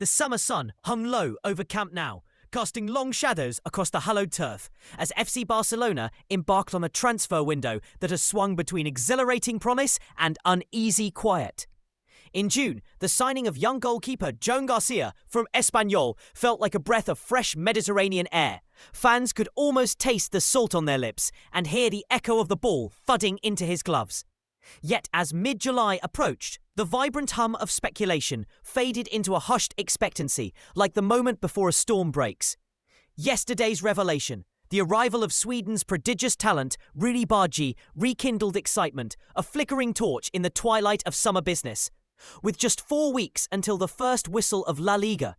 The summer sun hung low over Camp Nou, casting long shadows across the hallowed turf, as FC Barcelona embarked on a transfer window that has swung between exhilarating promise and uneasy quiet. In June, the signing of young goalkeeper Joan Garcia from Espanyol felt like a breath of fresh Mediterranean air. Fans could almost taste the salt on their lips and hear the echo of the ball thudding into his gloves. Yet as mid-July approached, the vibrant hum of speculation faded into a hushed expectancy, like the moment before a storm breaks. Yesterday's revelation, the arrival of Sweden's prodigious talent, Rudi Bargi, rekindled excitement, a flickering torch in the twilight of summer business. With just 4 weeks until the first whistle of La Liga,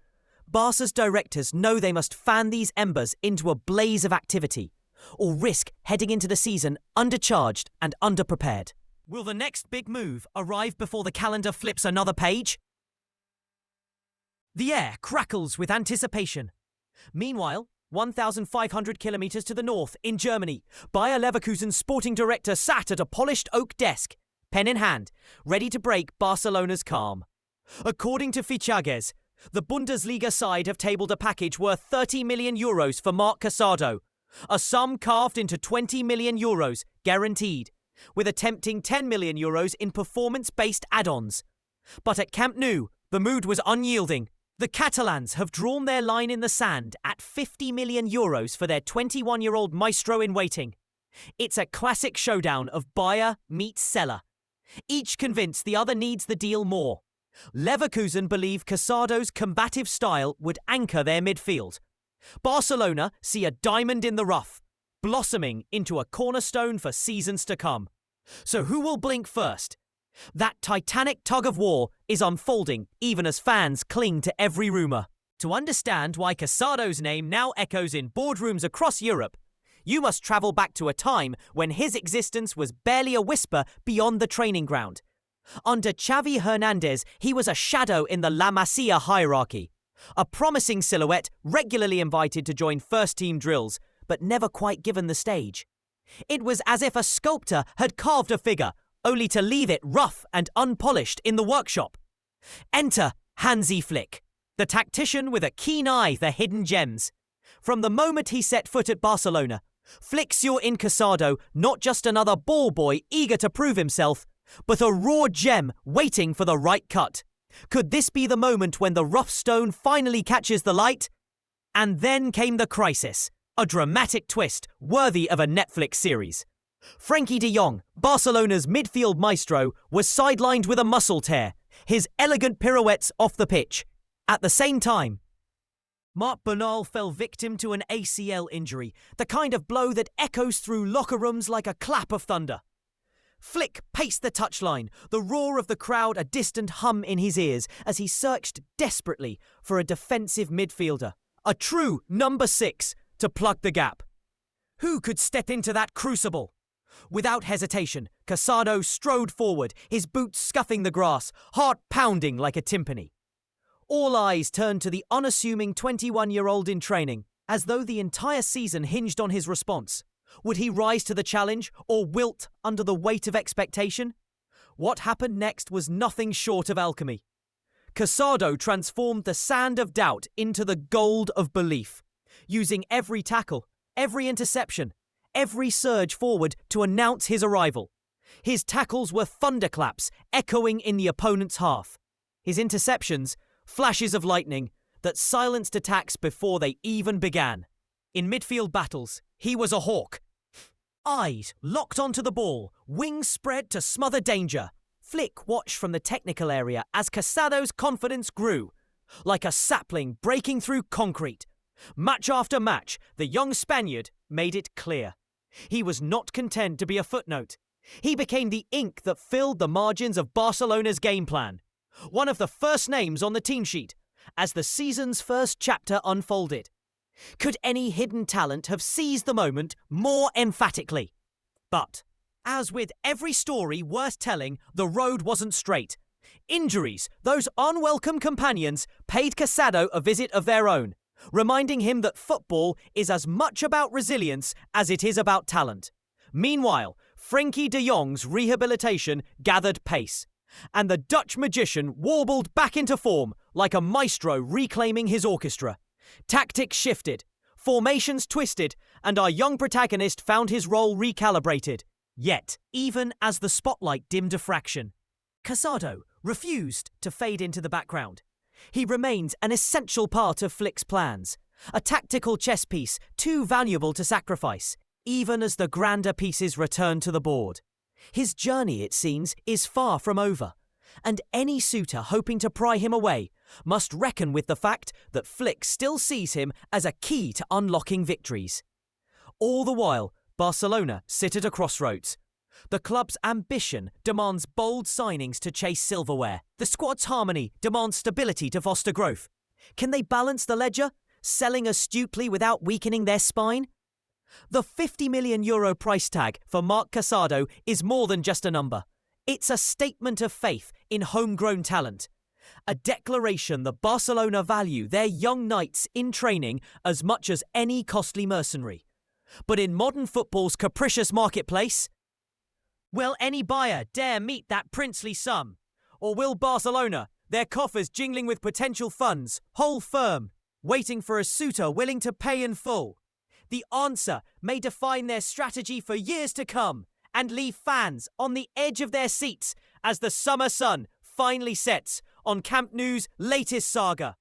Barca's directors know they must fan these embers into a blaze of activity, or risk heading into the season undercharged and underprepared. Will the next big move arrive before the calendar flips another page? The air crackles with anticipation. Meanwhile, 1,500 kilometers to the north, in Germany, Bayer Leverkusen's sporting director sat at a polished oak desk, pen in hand, ready to break Barcelona's calm. According to Fichajes, the Bundesliga side have tabled a package worth 30 million euros for Marc Casado, a sum carved into 20 million euros, guaranteed, with a tempting 10 million euros in performance-based add-ons. But at Camp Nou, the mood was unyielding. The Catalans have drawn their line in the sand at 50 million euros for their 21-year-old maestro in waiting. It's a classic showdown of buyer meets seller, each convinced the other needs the deal more. Leverkusen believe Casado's combative style would anchor their midfield. Barcelona see a diamond in the rough, blossoming into a cornerstone for seasons to come. So who will blink first? That titanic tug-of-war is unfolding even as fans cling to every rumour. To understand why Casado's name now echoes in boardrooms across Europe, you must travel back to a time when his existence was barely a whisper beyond the training ground. Under Xavi Hernandez, he was a shadow in the La Masia hierarchy, a promising silhouette regularly invited to join first-team drills, but never quite given the stage. It was as if a sculptor had carved a figure, only to leave it rough and unpolished in the workshop. Enter Hansi Flick, the tactician with a keen eye for hidden gems. From the moment he set foot at Barcelona, Flick saw in Casado not just another ball boy eager to prove himself, but a raw gem waiting for the right cut. Could this be the moment when the rough stone finally catches the light? And then came the crisis, a dramatic twist worthy of a Netflix series. Frenkie de Jong, Barcelona's midfield maestro, was sidelined with a muscle tear, his elegant pirouettes off the pitch. At the same time, Marc Bernal fell victim to an ACL injury, the kind of blow that echoes through locker rooms like a clap of thunder. Flick paced the touchline, the roar of the crowd a distant hum in his ears as he searched desperately for a defensive midfielder, a true number 6, to plug the gap. Who could step into that crucible? Without hesitation, Casado strode forward, his boots scuffing the grass, heart pounding like a timpani. All eyes turned to the unassuming 21-year-old in training, as though the entire season hinged on his response. Would he rise to the challenge or wilt under the weight of expectation? What happened next was nothing short of alchemy. Casado transformed the sand of doubt into the gold of belief, using every tackle, every interception, every surge forward to announce his arrival. His tackles were thunderclaps echoing in the opponent's half. His interceptions, flashes of lightning that silenced attacks before they even began. In midfield battles, he was a hawk. Eyes locked onto the ball, wings spread to smother danger. Flick watched from the technical area as Casado's confidence grew, like a sapling breaking through concrete. Match after match, the young Spaniard made it clear. He was not content to be a footnote. He became the ink that filled the margins of Barcelona's game plan. One of the first names on the team sheet as the season's first chapter unfolded. Could any hidden talent have seized the moment more emphatically? But, as with every story worth telling, the road wasn't straight. Injuries, those unwelcome companions, paid Casado a visit of their own, reminding him that football is as much about resilience as it is about talent. Meanwhile, Frenkie de Jong's rehabilitation gathered pace, and the Dutch magician warbled back into form, like a maestro reclaiming his orchestra. Tactics shifted, formations twisted, and our young protagonist found his role recalibrated. Yet, even as the spotlight dimmed a fraction, Casado refused to fade into the background. He remains an essential part of Flick's plans, a tactical chess piece too valuable to sacrifice, even as the grander pieces return to the board. His journey, it seems, is far from over, and any suitor hoping to pry him away must reckon with the fact that Flick still sees him as a key to unlocking victories. All the while, Barcelona sit at a crossroads. The club's ambition demands bold signings to chase silverware. The squad's harmony demands stability to foster growth. Can they balance the ledger, selling astutely without weakening their spine? The €50 million price tag for Marc Casado is more than just a number. It's a statement of faith in homegrown talent. A declaration that Barcelona value their young knights in training as much as any costly mercenary. But in modern football's capricious marketplace, will any buyer dare meet that princely sum? Or will Barcelona, their coffers jingling with potential funds, hold firm, waiting for a suitor willing to pay in full? The answer may define their strategy for years to come and leave fans on the edge of their seats as the summer sun finally sets on Camp Nou's latest saga.